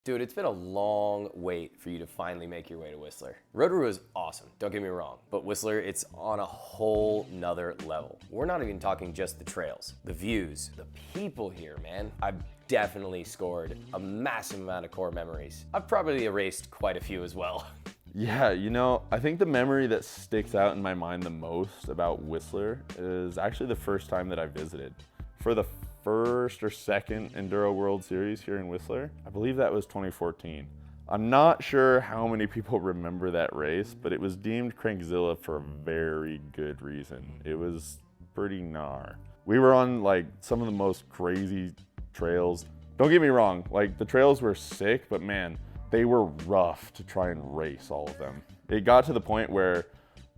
Dude, it's been a long wait for you to finally make your way to Whistler. Rotorua is awesome, don't get me wrong, but Whistler, it's on a whole nother level. We're not even talking just the trails, the views, the people here, man. I've definitely scored a massive amount of core memories. I've probably erased quite a few as well. Yeah, you know, I think the memory that sticks out in my mind the most about Whistler is actually the first time that I visited. For the first or second Enduro World Series here in Whistler. I believe that was 2014. I'm not sure how many people remember that race, but it was deemed Crankzilla for a very good reason. It was pretty gnar. We were on like some of the most crazy trails. Don't get me wrong, like the trails were sick, but man, they were rough to try and race all of them. It got to the point where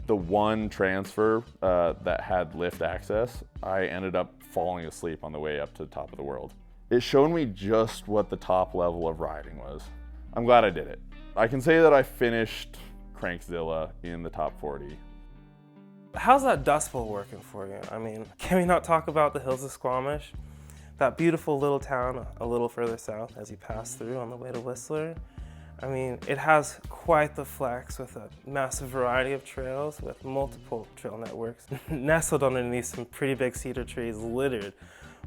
the one transfer that had lift access, I ended up falling asleep on the way up to the top of the world. It showed me just what the top level of riding was. I'm glad I did it. I can say that I finished Crankzilla in the top 40. How's that Dust Bowl working for you? I mean, can we not talk about the hills of Squamish? That beautiful little town a little further south as you pass through on the way to Whistler. I mean, it has quite the flex with a massive variety of trails with multiple trail networks nestled underneath some pretty big cedar trees littered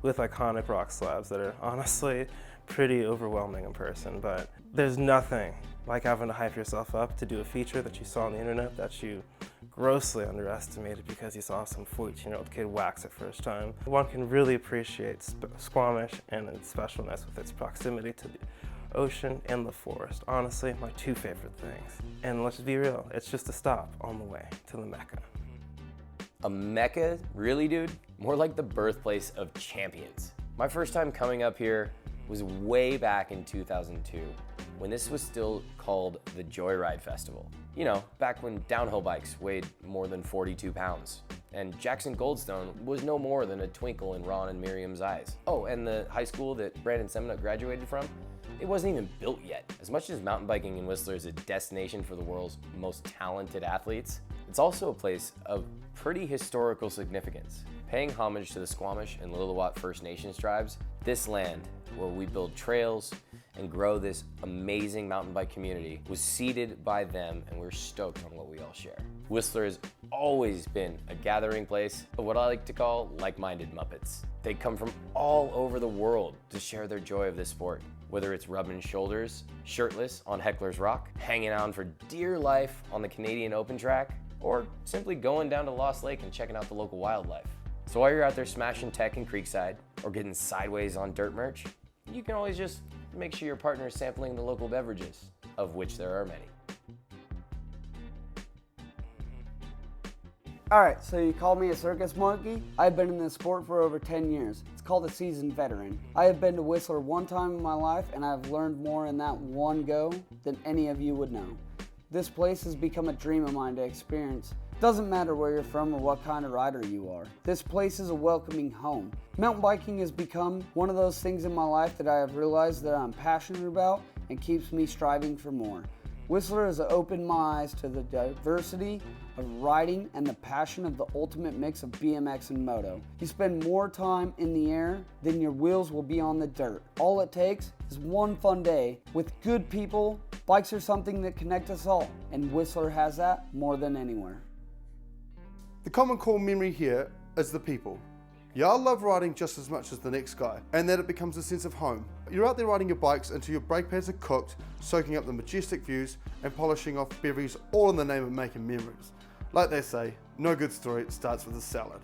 with iconic rock slabs that are honestly pretty overwhelming in person. But there's nothing like having to hype yourself up to do a feature that you saw on the internet that you grossly underestimated because you saw some 14-year-old kid wax it first time. One can really appreciate Squamish and its specialness with its proximity to the ocean and the forest. Honestly, my two favorite things. And let's be real, it's just a stop on the way to the Mecca. A Mecca? Really, dude? More like the birthplace of champions. My first time coming up here was way back in 2002, when this was still called the Joyride Festival. You know, back when downhill bikes weighed more than 42 pounds. And Jackson Goldstone was no more than a twinkle in Ron and Miriam's eyes. Oh, and the high school that Brandon Seminuk graduated from, it wasn't even built yet. As much as mountain biking in Whistler is a destination for the world's most talented athletes, it's also a place of pretty historical significance. Paying homage to the Squamish and Lillooet First Nations tribes, this land, where we build trails and grow this amazing mountain bike community, was seeded by them, and we're stoked on what we all share. Whistler has always been a gathering place of what I like to call like-minded Muppets. They come from all over the world to share their joy of this sport. Whether it's rubbing shoulders, shirtless on Heckler's Rock, hanging on for dear life on the Canadian Open track, or simply going down to Lost Lake and checking out the local wildlife. So while you're out there smashing tech in Creekside or getting sideways on dirt merch, you can always just make sure your partner is sampling the local beverages, of which there are many. Alright, so you call me a circus monkey? I've been in this sport for over 10 years. It's called a seasoned veteran. I have been to Whistler one time in my life, and I've learned more in that one go than any of you would know. This place has become a dream of mine to experience. Doesn't matter where you're from or what kind of rider you are. This place is a welcoming home. Mountain biking has become one of those things in my life that I have realized that I'm passionate about and keeps me striving for more. Whistler has opened my eyes to the diversity of riding and the passion of the ultimate mix of BMX and moto. You spend more time in the air than your wheels will be on the dirt. All it takes is one fun day with good people. Bikes are something that connect us all, and Whistler has that more than anywhere. The common core memory here is the people. Y'all love riding just as much as the next guy, and that it becomes a sense of home. You're out there riding your bikes until your brake pads are cooked, soaking up the majestic views and polishing off bevies, all in the name of making memories. Like they say, no good story starts with a salad.